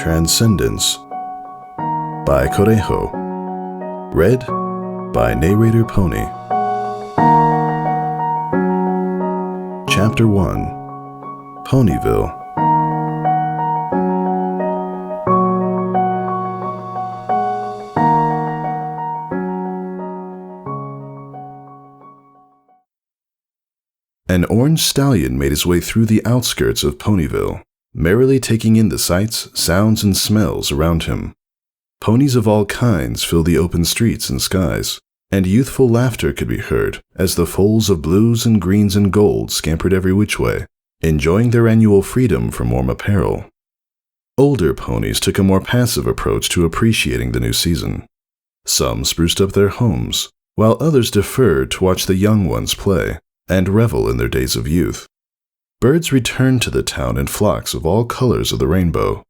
Transcendence by Corejo. Read by Narrator Pony. Chapter 1. Ponyville. An orange stallion made his way through the outskirts of Ponyville, merrily taking in the sights, sounds, and smells around him. Ponies of all kinds filled the open streets and skies, and youthful laughter could be heard as the foals of blues and greens and golds scampered every which way, enjoying their annual freedom from warm apparel. Older ponies took a more passive approach to appreciating the new season. Some spruced up their homes, while others deferred to watch the young ones play and revel in their days of youth. Birds returned to the town in flocks of all colors of the rainbow.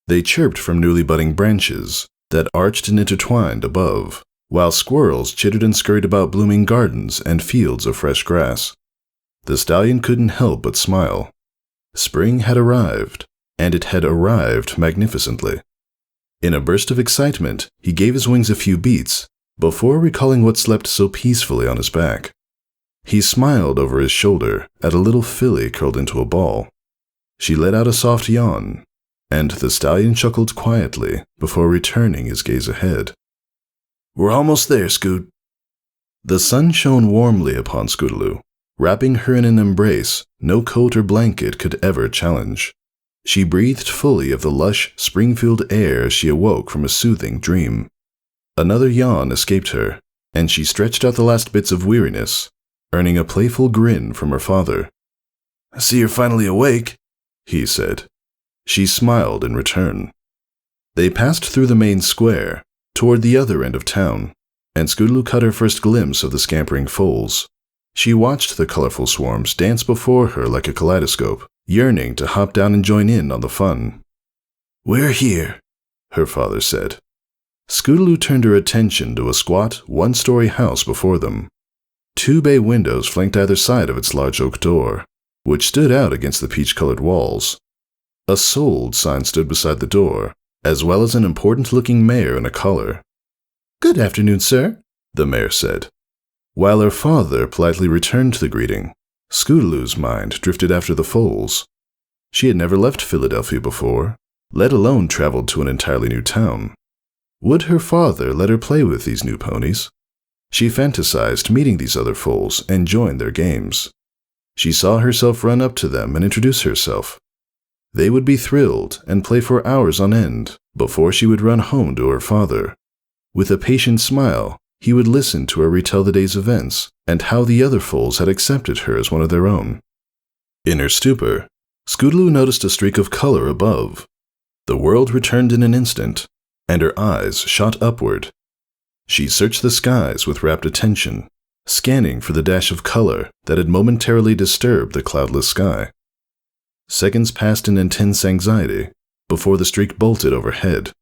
They chirped from newly budding branches that arched and intertwined above, while squirrels chittered and scurried about blooming gardens and fields of fresh grass. The stallion couldn't help but smile. Spring had arrived, and it had arrived magnificently. In a burst of excitement, he gave his wings a few beats before recalling what slept so peacefully on his back. He smiled over his shoulder at a little filly curled into a ball. She let out a soft yawn, and the stallion chuckled quietly before returning his gaze ahead. "We're almost there, Scoot." The sun shone warmly upon Scootaloo, wrapping her in an embrace no coat or blanket could ever challenge. She breathed fully of the lush, spring-filled air as she awoke from a soothing dream. Another yawn escaped her, and she stretched out the last bits of weariness, earning a playful grin from her father. "I see you're finally awake," he said. She smiled in return. They passed through the main square, toward the other end of town, and Scootaloo caught her first glimpse of the scampering foals. She watched the colorful swarms dance before her like a kaleidoscope, yearning to hop down and join in on the fun. "We're here," her father said. Scootaloo turned her attention to a squat, one-story house before them. Two bay windows flanked either side of its large oak door, which stood out against the peach-colored walls. A sold sign stood beside the door, as well as an important-looking mare in a collar. "Good afternoon, sir," the mare said. While her father politely returned the greeting, Scootaloo's mind drifted after the foals. She had never left Philadelphia before, let alone traveled to an entirely new town. Would her father let her play with these new ponies? She fantasized meeting these other foals and join their games. She saw herself run up to them and introduce herself. They would be thrilled and play for hours on end before she would run home to her father. With a patient smile, he would listen to her retell the day's events and how the other foals had accepted her as one of their own. In her stupor, Scootaloo noticed a streak of color above. The world returned in an instant, and her eyes shot upward. She searched the skies with rapt attention, scanning for the dash of color that had momentarily disturbed the cloudless sky. Seconds passed in intense anxiety before the streak bolted overhead.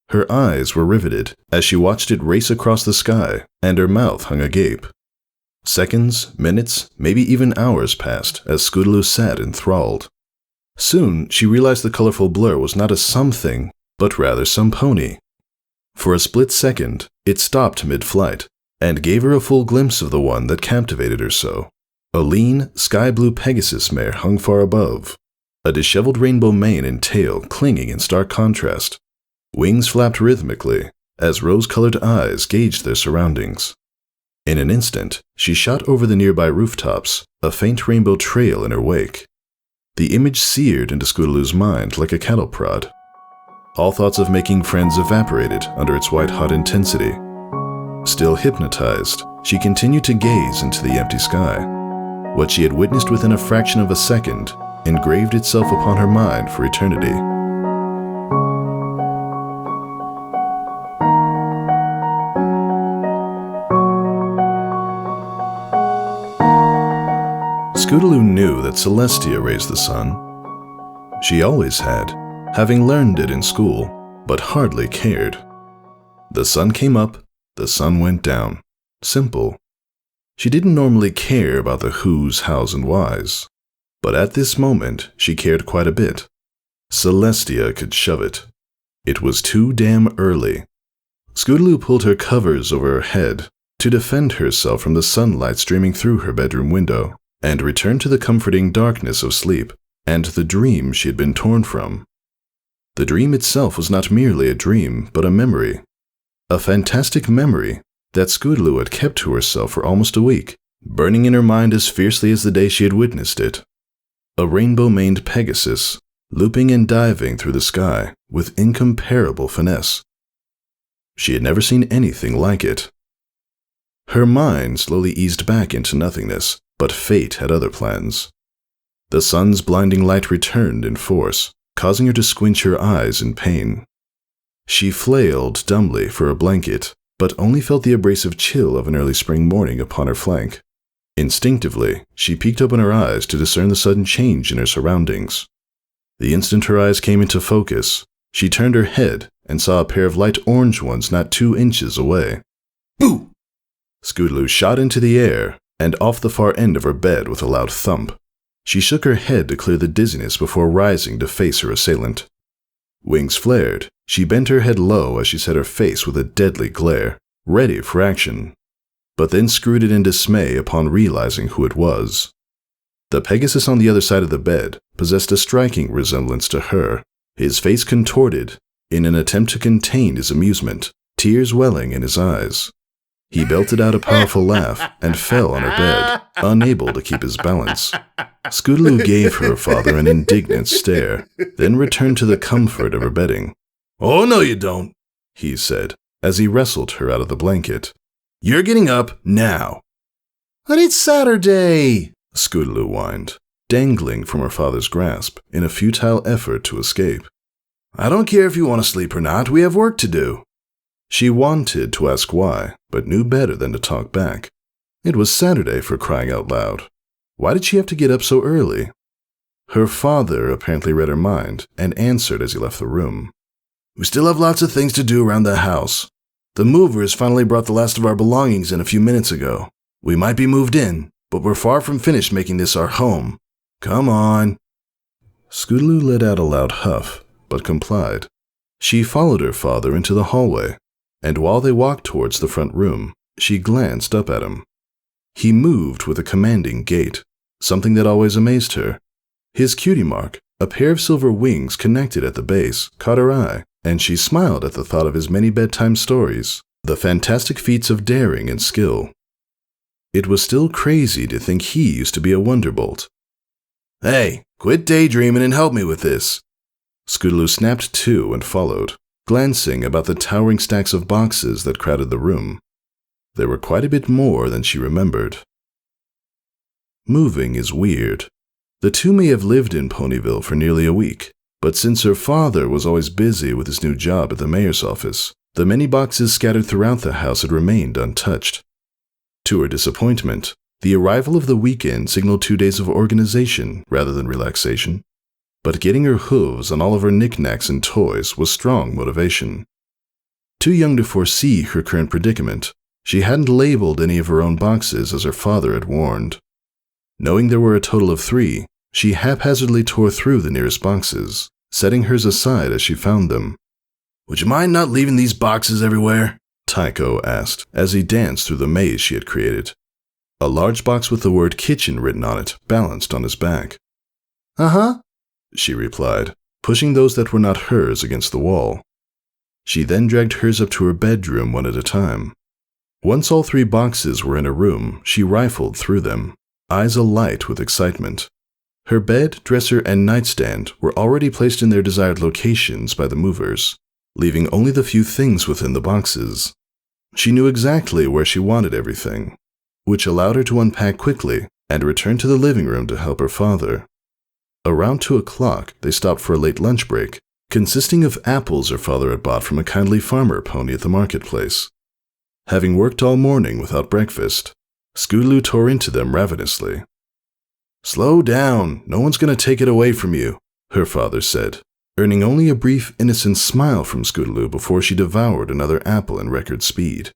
Her eyes were riveted as she watched it race across the sky, and her mouth hung agape. Seconds, minutes, maybe even hours passed as Scootaloo sat enthralled. Soon, she realized the colorful blur was not a something, but rather some pony. For a split second, it stopped mid-flight, and gave her a full glimpse of the one that captivated her so. A lean, sky-blue pegasus mare hung far above, a disheveled rainbow mane and tail clinging in stark contrast. Wings flapped rhythmically as rose-colored eyes gauged their surroundings. In an instant, she shot over the nearby rooftops, a faint rainbow trail in her wake. The image seared into Scootaloo's mind like a cattle prod. All thoughts of making friends evaporated under its white-hot intensity. Still hypnotized, she continued to gaze into the empty sky. What she had witnessed within a fraction of a second engraved itself upon her mind for eternity. Scootaloo knew that Celestia raised the sun. She always had, having learned it in school, but hardly cared. The sun came up, the sun went down. Simple. She didn't normally care about the who's, how's, and why's, but at this moment she cared quite a bit. Celestia could shove it. It was too damn early. Scootaloo pulled her covers over her head to defend herself from the sunlight streaming through her bedroom window, and returned to the comforting darkness of sleep and the dream she had been torn from. The dream itself was not merely a dream, but a memory. A fantastic memory that Scootaloo had kept to herself for almost a week, burning in her mind as fiercely as the day she had witnessed it. A rainbow-maned pegasus, looping and diving through the sky with incomparable finesse. She had never seen anything like it. Her mind slowly eased back into nothingness, but fate had other plans. The sun's blinding light returned in force, causing her to squinch her eyes in pain. She flailed dumbly for a blanket, but only felt the abrasive chill of an early spring morning upon her flank. Instinctively, she peeked open her eyes to discern the sudden change in her surroundings. The instant her eyes came into focus, she turned her head and saw a pair of light orange ones not 2 inches away. Boo! Scootaloo shot into the air and off the far end of her bed with a loud thump. She shook her head to clear the dizziness before rising to face her assailant. Wings flared. She bent her head low as she set her face with a deadly glare, ready for action, but then screwed it in dismay upon realizing who it was. The Pegasus on the other side of the bed possessed a striking resemblance to her, his face contorted in an attempt to contain his amusement, tears welling in his eyes. He belted out a powerful laugh and fell on her bed, unable to keep his balance. Scootaloo gave her father an indignant stare, then returned to the comfort of her bedding. "Oh, no you don't," he said, as he wrestled her out of the blanket. "You're getting up now." "But it's Saturday," Scootaloo whined, dangling from her father's grasp in a futile effort to escape. "I don't care if you want to sleep or not, we have work to do." She wanted to ask why, but knew better than to talk back. It was Saturday, for crying out loud. Why did she have to get up so early? Her father apparently read her mind and answered as he left the room. "We still have lots of things to do around the house. The movers finally brought the last of our belongings in a few minutes ago. We might be moved in, but we're far from finished making this our home. Come on." Scootaloo let out a loud huff, but complied. She followed her father into the hallway, and while they walked towards the front room, she glanced up at him. He moved with a commanding gait, something that always amazed her. His cutie mark, a pair of silver wings connected at the base, caught her eye, and she smiled at the thought of his many bedtime stories, the fantastic feats of daring and skill. It was still crazy to think he used to be a wonderbolt. "Hey, quit daydreaming and help me with this." Scootaloo snapped to and followed, glancing about the towering stacks of boxes that crowded the room. There were quite a bit more than she remembered. Moving is weird. The two may have lived in Ponyville for nearly a week, but since her father was always busy with his new job at the mayor's office, the many boxes scattered throughout the house had remained untouched. To her disappointment, the arrival of the weekend signaled 2 days of organization rather than relaxation. But getting her hooves on all of her knickknacks and toys was strong motivation. Too young to foresee her current predicament, she hadn't labeled any of her own boxes as her father had warned. Knowing there were a total of 3, she haphazardly tore through the nearest boxes, setting hers aside as she found them. "Would you mind not leaving these boxes everywhere?" Tycho asked as he danced through the maze she had created. A large box with the word kitchen written on it balanced on his back. "Uh-huh," she replied, pushing those that were not hers against the wall. She then dragged hers up to her bedroom one at a time. Once all 3 boxes were in a room, she rifled through them, eyes alight with excitement. Her bed, dresser, and nightstand were already placed in their desired locations by the movers, leaving only the few things within the boxes. She knew exactly where she wanted everything, which allowed her to unpack quickly and return to the living room to help her father. Around 2 o'clock, they stopped for a late lunch break, consisting of apples her father had bought from a kindly farmer pony at the marketplace. Having worked all morning without breakfast, Scootaloo tore into them ravenously. "Slow down, no one's going to take it away from you," her father said, earning only a brief innocent smile from Scootaloo before she devoured another apple in record speed.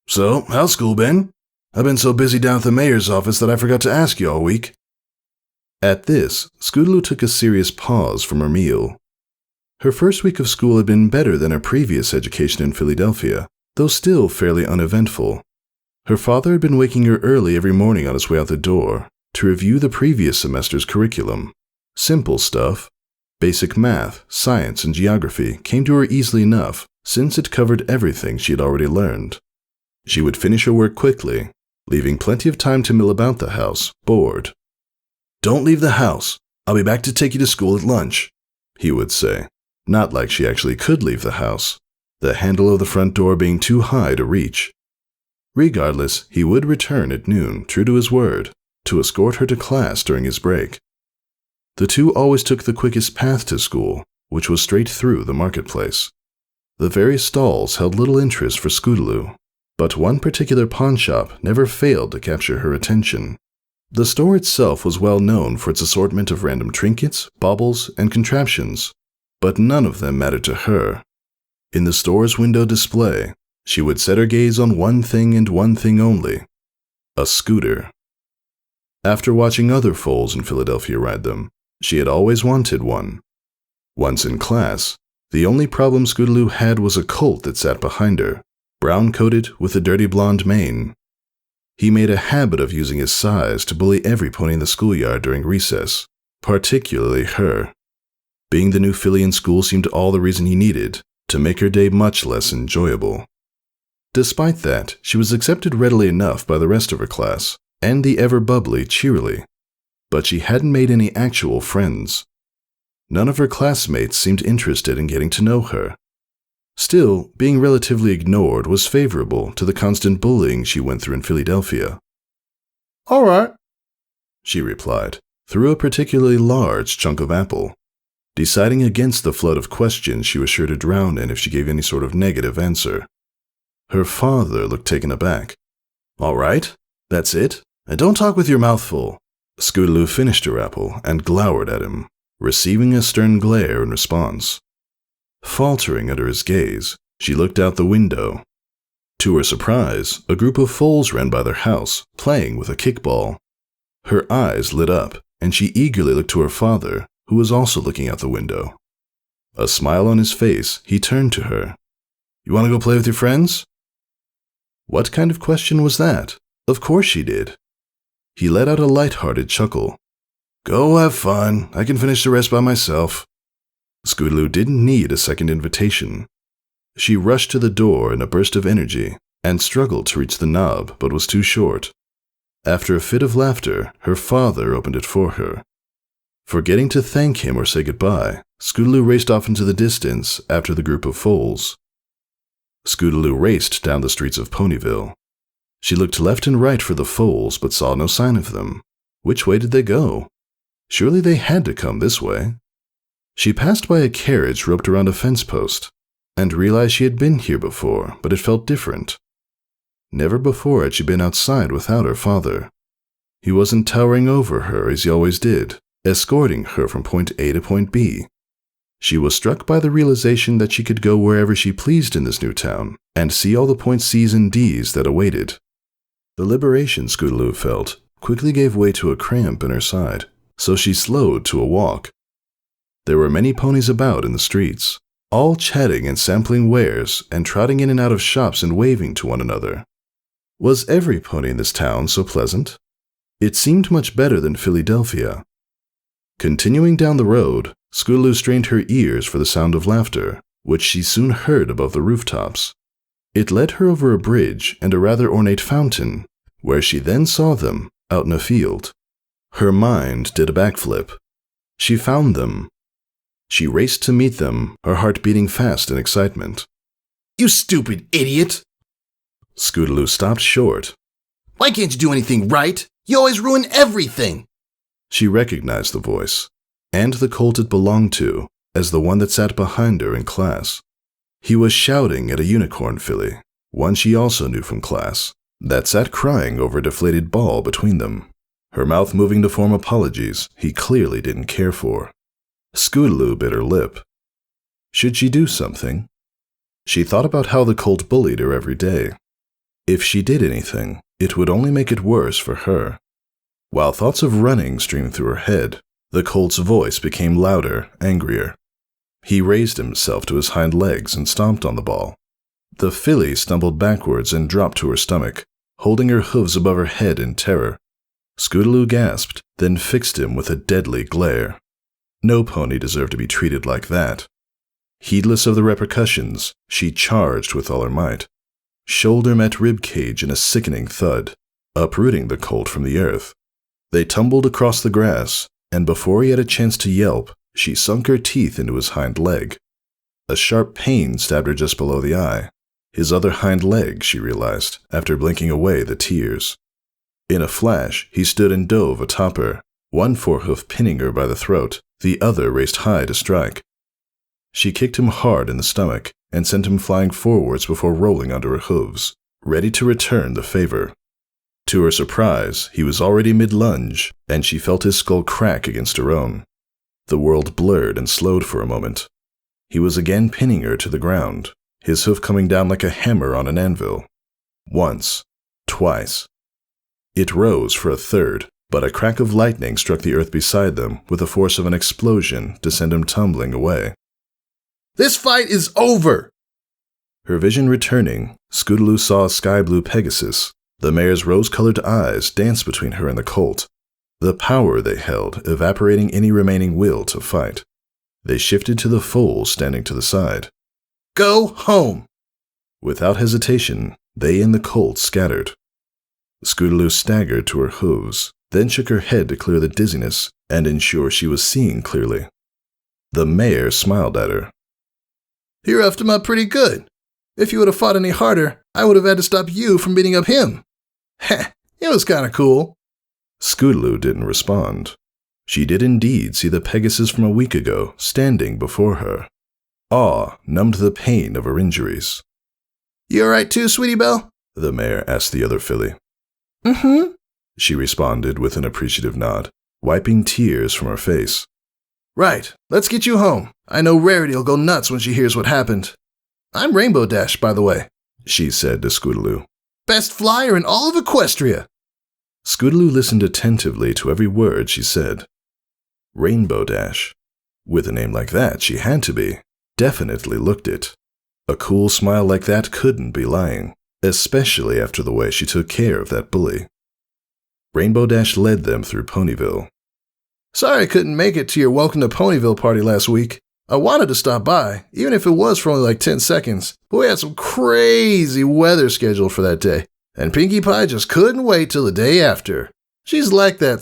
"So, how's school been? I've been so busy down at the mayor's office that I forgot to ask you all week." At this, Scootaloo took a serious pause from her meal, Her first week of school had been better than her previous education in Philadelphia, though still fairly uneventful. Her father had been waking her early every morning on his way out the door to review the previous semester's curriculum. Simple stuff. Basic math, science, and geography came to her easily enough since it covered everything she had already learned. She would finish her work quickly, leaving plenty of time to mill about the house, bored. "Don't leave the house. I'll be back to take you to school at lunch," he would say, not like she actually could leave the house, the handle of the front door being too high to reach. Regardless, he would return at noon, true to his word, to escort her to class during his break. The two always took the quickest path to school, which was straight through the marketplace. The various stalls held little interest for Scootaloo, but one particular pawn shop never failed to capture her attention. The store itself was well known for its assortment of random trinkets, baubles, and contraptions, but none of them mattered to her. In the store's window display, she would set her gaze on one thing and one thing only: a scooter. After watching other foals in Philadelphia ride them, she had always wanted one. Once in class, the only problem Scootaloo had was a colt that sat behind her, brown-coated with a dirty blonde mane. He made a habit of using his size to bully every pony in the schoolyard during recess, particularly her. Being the new filly in school seemed all the reason he needed to make her day much less enjoyable. Despite that, she was accepted readily enough by the rest of her class, and the ever-bubbly Cheerily, but she hadn't made any actual friends. None of her classmates seemed interested in getting to know her. Still, being relatively ignored was favorable to the constant bullying she went through in Philadelphia. "All right," she replied, through a particularly large chunk of apple, deciding against the flood of questions she was sure to drown in if she gave any sort of negative answer. Her father looked taken aback. "All right, that's it, and don't talk with your mouth full." Scootaloo finished her apple and glowered at him, receiving a stern glare in response. Faltering under his gaze, she looked out the window. To her surprise, a group of foals ran by their house, playing with a kickball. Her eyes lit up, and she eagerly looked to her father, who was also looking out the window. A smile on his face, he turned to her. "You want to go play with your friends?" What kind of question was that? Of course she did. He let out a light-hearted chuckle. "Go have fun. I can finish the rest by myself." Scootaloo didn't need a second invitation. She rushed to the door in a burst of energy and struggled to reach the knob, but was too short. After a fit of laughter, her father opened it for her. Forgetting to thank him or say goodbye, Scootaloo raced off into the distance after the group of foals. Scootaloo raced down the streets of Ponyville. She looked left and right for the foals, but saw no sign of them. Which way did they go? Surely they had to come this way. She passed by a carriage roped around a fence post, and realized she had been here before, but it felt different. Never before had she been outside without her father. He wasn't towering over her as he always did, escorting her from point A to point B. She was struck by the realization that she could go wherever she pleased in this new town, and see all the point C's and D's that awaited. The liberation Scootaloo felt quickly gave way to a cramp in her side, so she slowed to a walk. There were many ponies about in the streets, all chatting and sampling wares and trotting in and out of shops and waving to one another. Was every pony in this town so pleasant? It seemed much better than Philadelphia. Continuing down the road, Scootaloo strained her ears for the sound of laughter, which she soon heard above the rooftops. It led her over a bridge and a rather ornate fountain, where she then saw them out in a field. Her mind did a backflip. She found them. She raced to meet them, her heart beating fast in excitement. "You stupid idiot!" Scootaloo stopped short. "Why can't you do anything right? You always ruin everything!" She recognized the voice, and the colt it belonged to, as the one that sat behind her in class. He was shouting at a unicorn filly, one she also knew from class, that sat crying over a deflated ball between them, her mouth moving to form apologies he clearly didn't care for. Scootaloo bit her lip. Should she do something? She thought about how the colt bullied her every day. If she did anything, it would only make it worse for her. While thoughts of running streamed through her head, the colt's voice became louder, angrier. He raised himself to his hind legs and stomped on the ball. The filly stumbled backwards and dropped to her stomach, holding her hooves above her head in terror. Scootaloo gasped, then fixed him with a deadly glare. No pony deserved to be treated like that. Heedless of the repercussions, she charged with all her might. Shoulder met rib cage in a sickening thud, uprooting the colt from the earth. They tumbled across the grass, and before he had a chance to yelp, she sunk her teeth into his hind leg. A sharp pain stabbed her just below the eye. His other hind leg, she realized, after blinking away the tears. In a flash, he stood and dove atop her, one forehoof pinning her by the throat, the other raised high to strike. She kicked him hard in the stomach and sent him flying forwards before rolling onto her hooves, ready to return the favor. To her surprise, he was already mid-lunge, and she felt his skull crack against her own. The world blurred and slowed for a moment. He was again pinning her to the ground, his hoof coming down like a hammer on an anvil. Once. Twice. It rose for a third, but a crack of lightning struck the earth beside them with the force of an explosion to send him tumbling away. "This fight is over!" Her vision returning, Scootaloo saw a sky-blue pegasus. The mare's rose-colored eyes danced between her and the colt, the power they held evaporating any remaining will to fight. They shifted to the foal standing to the side. "Go home!" Without hesitation, they and the colt scattered. Scootaloo staggered to her hooves, then shook her head to clear the dizziness and ensure she was seeing clearly. The mare smiled at her. "You roughed him up pretty good. If you would have fought any harder, I would have had to stop you from beating up him. Heh, it was kind of cool." Scootaloo didn't respond. She did indeed see the Pegasus from a week ago standing before her. Awe numbed the pain of her injuries. "You all right too, Sweetie Belle?" the mare asked the other filly. "Mm-hmm," she responded with an appreciative nod, wiping tears from her face. "Right, let's get you home. I know Rarity'll go nuts when she hears what happened. I'm Rainbow Dash, by the way," she said to Scootaloo. "Best flyer in all of Equestria." Scootaloo listened attentively to every word she said. Rainbow Dash. With a name like that, she had to be. Definitely looked it. A cool smile like that couldn't be lying, especially after the way she took care of that bully. Rainbow Dash led them through Ponyville. "Sorry I couldn't make it to your Welcome to Ponyville party last week. I wanted to stop by, even if it was for only like 10 seconds, but we had some crazy weather scheduled for that day, and Pinkie Pie just couldn't wait till the day after. She's like that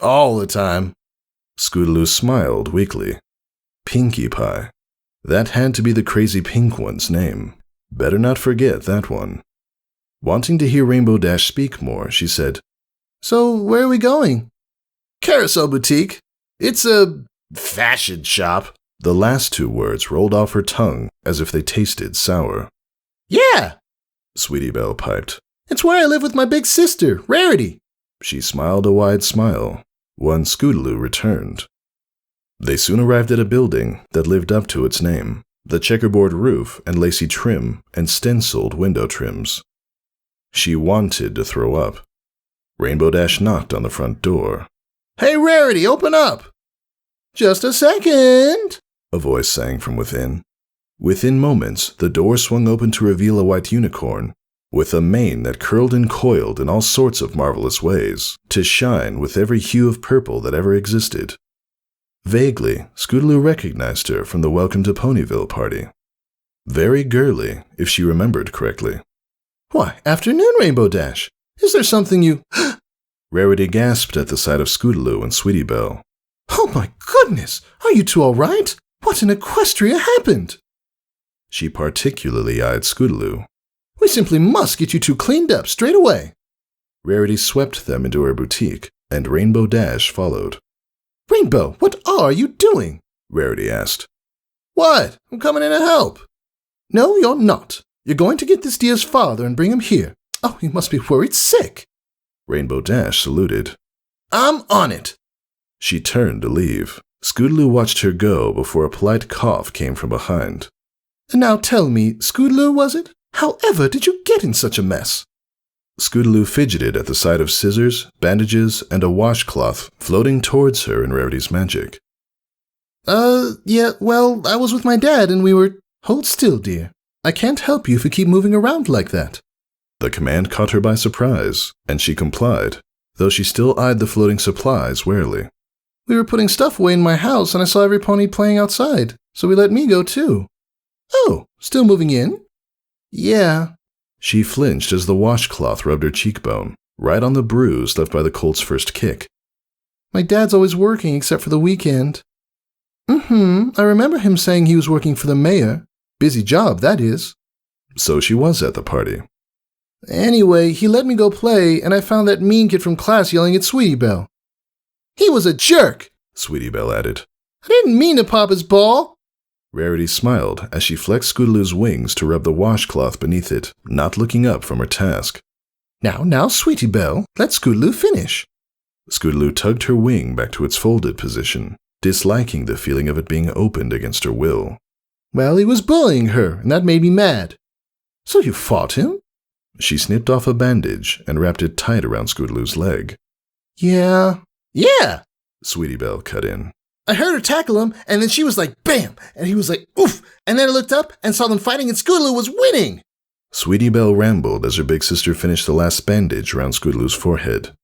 all the time." Scootaloo smiled weakly. Pinkie Pie. That had to be the crazy pink one's name. Better not forget that one. Wanting to hear Rainbow Dash speak more, she said, "So, where are we going?" "Carousel Boutique. It's a fashion shop." The last two words rolled off her tongue as if they tasted sour. "Yeah," Sweetie Belle piped. "It's where I live with my big sister, Rarity." She smiled a wide smile. One Scootaloo returned. They soon arrived at a building that lived up to its name, the checkerboard roof and lacy trim and stenciled window trims. She wanted to throw up. Rainbow Dash knocked on the front door. "Hey, Rarity, open up!" "Just a second," a voice sang from within. Within moments, the door swung open to reveal a white unicorn, with a mane that curled and coiled in all sorts of marvelous ways, to shine with every hue of purple that ever existed. Vaguely, Scootaloo recognized her from the Welcome to Ponyville party. Very girly, if she remembered correctly. "Why, afternoon, Rainbow Dash. Is there something you—" Rarity gasped at the sight of Scootaloo and Sweetie Belle. "Oh my goodness! Are you two all right? What in Equestria happened?" She particularly eyed Scootaloo. "We simply must get you two cleaned up straight away." Rarity swept them into her boutique, and Rainbow Dash followed. "Rainbow, what are you doing?" Rarity asked. "What? I'm coming in to help." "No, you're not. You're going to get this deer's father and bring him here. Oh, he must be worried sick." Rainbow Dash saluted. "I'm on it." She turned to leave. Scootaloo watched her go before a polite cough came from behind. "Now tell me, Scootaloo, was it? However did you get in such a mess?" Scootaloo fidgeted at the sight of scissors, bandages, and a washcloth floating towards her in Rarity's magic. Yeah, well, I was with my dad and we were... Hold still, dear. I can't help you if you keep moving around like that. The command caught her by surprise, and she complied, though she still eyed the floating supplies warily. We were putting stuff away in my house and I saw every pony playing outside, so we let me go too. Oh, still moving in? Yeah. She flinched as the washcloth rubbed her cheekbone, right on the bruise left by the colt's first kick. My dad's always working except for the weekend. I remember him saying he was working for the mayor. Busy job, that is. So she was at the party. Anyway, he let me go play, and I found that mean kid from class yelling at Sweetie Belle. He was a jerk, Sweetie Belle added. I didn't mean to pop his ball. Rarity smiled as she flexed Scootaloo's wings to rub the washcloth beneath it, not looking up from her task. Now, Sweetie Belle, let Scootaloo finish. Scootaloo tugged her wing back to its folded position, disliking the feeling of it being opened against her will. Well, he was bullying her, and that made me mad. So you fought him? She snipped off a bandage and wrapped it tight around Scootaloo's leg. Yeah, Sweetie Belle cut in. I heard her tackle him, and then she was like, bam, and he was like, oof, and then I looked up and saw them fighting and Scootaloo was winning. Sweetie Belle rambled as her big sister finished the last bandage around Scootaloo's forehead.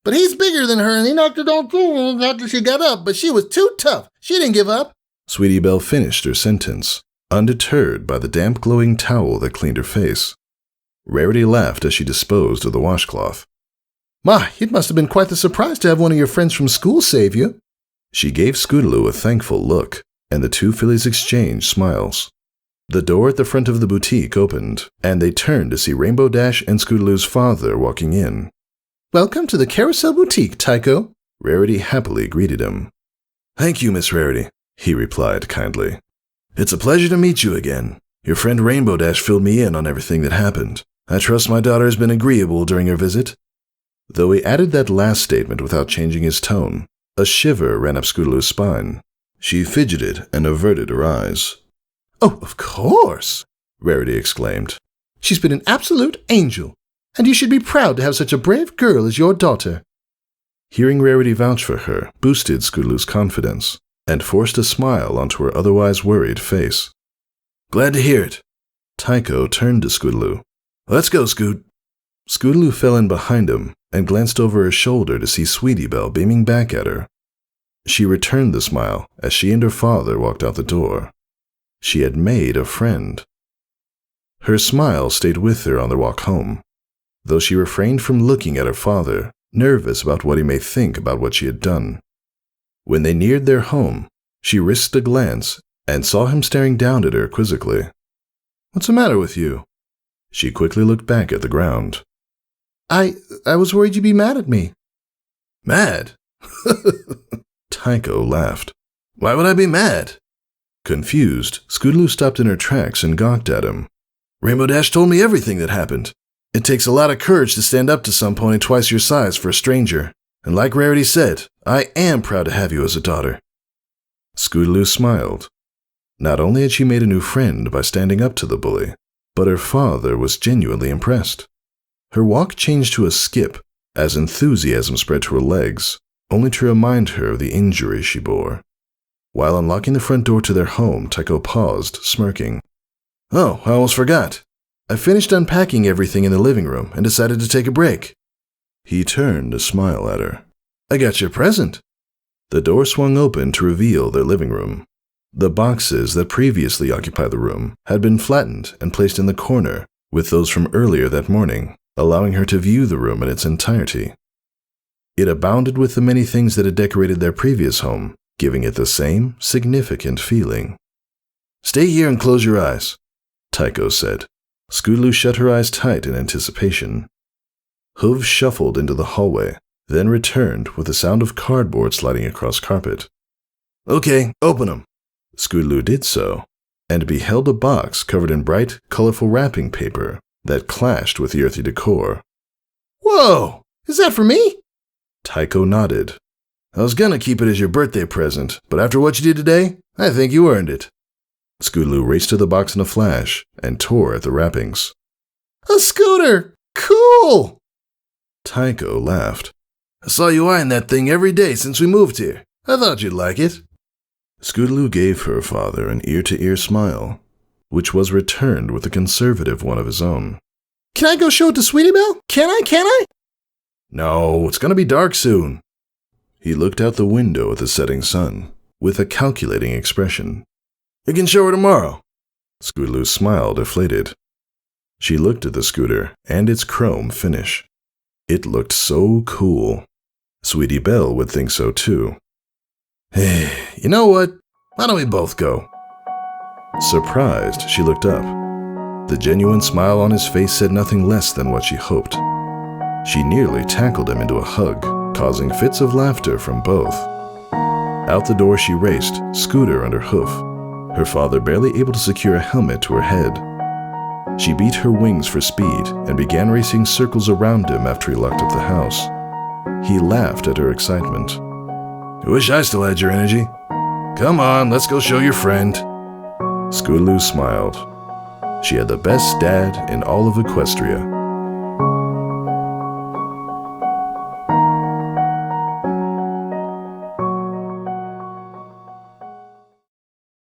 But he's bigger than her, and he knocked her down too after she got up, but she was too tough. She didn't give up. Sweetie Belle finished her sentence, undeterred by the damp glowing towel that cleaned her face. Rarity laughed as she disposed of the washcloth. My, it must have been quite the surprise to have one of your friends from school save you. She gave Scootaloo a thankful look, and the two fillies exchanged smiles. The door at the front of the boutique opened, and they turned to see Rainbow Dash and Scootaloo's father walking in. Welcome to the Carousel Boutique, Tycho. Rarity happily greeted him. Thank you, Miss Rarity, he replied kindly. It's a pleasure to meet you again. Your friend Rainbow Dash filled me in on everything that happened. I trust my daughter has been agreeable during her visit. Though he added that last statement without changing his tone, a shiver ran up Scootaloo's spine. She fidgeted and averted her eyes. Oh, of course, Rarity exclaimed. She's been an absolute angel, and you should be proud to have such a brave girl as your daughter. Hearing Rarity vouch for her boosted Scootaloo's confidence and forced a smile onto her otherwise worried face. Glad to hear it. Tycho turned to Scootaloo. Let's go, Scoot. Scootaloo fell in behind him and glanced over her shoulder to see Sweetie Belle beaming back at her. She returned the smile as she and her father walked out the door. She had made a friend. Her smile stayed with her on their walk home, though she refrained from looking at her father, nervous about what he may think about what she had done. When they neared their home, she risked a glance and saw him staring down at her quizzically. What's the matter with you? She quickly looked back at the ground. I was worried you'd be mad at me. Mad? Tycho laughed. Why would I be mad? Confused, Scootaloo stopped in her tracks and gawked at him. Rainbow Dash told me everything that happened. It takes a lot of courage to stand up to some pony twice your size for a stranger. And like Rarity said, I am proud to have you as a daughter. Scootaloo smiled. Not only had she made a new friend by standing up to the bully, but her father was genuinely impressed. Her walk changed to a skip as enthusiasm spread to her legs, only to remind her of the injury she bore. While unlocking the front door to their home, Tycho paused, smirking. Oh, I almost forgot. I finished unpacking everything in the living room and decided to take a break. He turned to smile at her. I got you a present. The door swung open to reveal their living room. The boxes that previously occupied the room had been flattened and placed in the corner with those from earlier that morning, allowing her to view the room in its entirety. It abounded with the many things that had decorated their previous home, giving it the same significant feeling. Stay here and close your eyes, Tycho said. Scootaloo shut her eyes tight in anticipation. Hooves shuffled into the hallway, then returned with the sound of cardboard sliding across carpet. Okay, open them. Scootaloo did so, and beheld a box covered in bright, colorful wrapping paper that clashed with the earthy decor. Whoa! Is that for me? Tycho nodded. I was gonna keep it as your birthday present, but after what you did today, I think you earned it. Scootaloo raced to the box in a flash and tore at the wrappings. A scooter! Cool! Tycho laughed. I saw you eyeing that thing every day since we moved here. I thought you'd like it. Scootaloo gave her father an ear-to-ear smile, which was returned with a conservative one of his own. Can I go show it to Sweetie Belle? Can I? No, it's gonna be dark soon. He looked out the window at the setting sun, with a calculating expression. You can show her tomorrow. Scootaloo smiled, deflated. She looked at the scooter and its chrome finish. It looked so cool. Sweetie Belle would think so too. Hey, you know what? Why don't we both go? Surprised, she looked up. The genuine smile on his face said nothing less than what she hoped. She nearly tackled him into a hug, causing fits of laughter from both. Out the door she raced, scooter under hoof, her father barely able to secure a helmet to her head. She beat her wings for speed and began racing circles around him after he locked up the house. He laughed at her excitement. I wish I still had your energy. Come on, let's go show your friend. Scootaloo smiled. She had the best dad in all of Equestria.